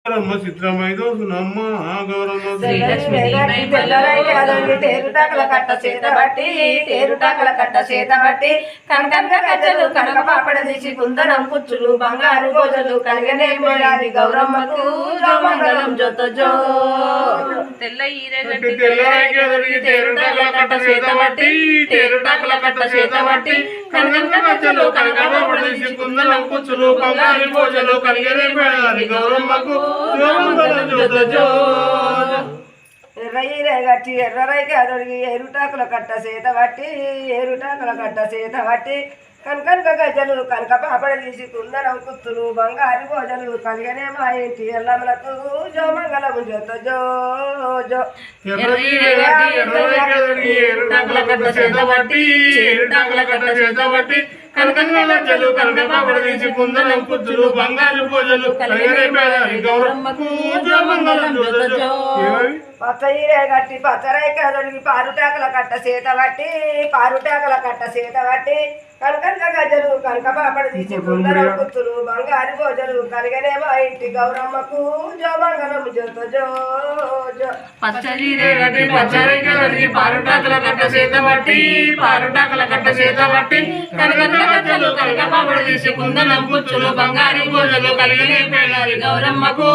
గౌరమ్మ చిత్రమైదో సునమ్మ గౌరమ్మ తేరుటాకుల కట్ట చేత బట్టి తేరుటాకుల కట్ట చేత బట్టి కనకనక గజ్జలు కనక పాపడ తీసి కుందనం కుచ్చులు బంగారు గోజలు కలిగనే పోయాది గౌరమ్మకు మంగళం జొత జో తెల్ల ఈరే గట్టి తేరుటాకుల కట్ట చేత బట్టి తేరుటాకుల కట్ట చేత బట్టి కనకనక గజ్జలు కనక పాపడ తీసి కుందనం కుచ్చులు బంగారు గోజలు కలిగనే పోయాది గౌరమ్మకు ఎర్రయ్యే గట్టి ఎర్రరైకి అదొడిగి ఎరుటాకుల కట్ట చేత బట్టి ఎరుటాకుల కట్ట చేత బట్టి కనకనక గజ్జలు కనక పాపడ తీసి కుందనం కుత్తులు బంగారు భోజలు కలిగనే మా ఇంటి ఎల్లమ్మలకు జో మంగళము జొత జో జో కనకనగలు కనక పాపడ తీసి కుందనం కుచ్చులు బంగారు పూజలు గౌరమ్మకు పచ్చయిరే గట్టి పచ్చరైక దొడిగి పారుటాకుల కట్ట చేత బట్టి పారుటాకుల కట్ట చేత బట్టి కనకనక గజ్జలు కనక పాపడ తీసి కుందనం కుత్తులు బంగారు భోజలు కలిగనే మా ఇంటి గౌరమ్మకు జో మంగళం జొత జో జో పచ్చజీరే గట్టి పచ్చరైక దొడిగి పారుటాకుల కట్ట చేత బట్టి పారుటాకుల కట్ట చేత బట్టి కనకనగలు కనక పాపడ తీసి కుందనం కుచ్చులు బంగారు పూజలు కలిగనే గౌరమ్మకు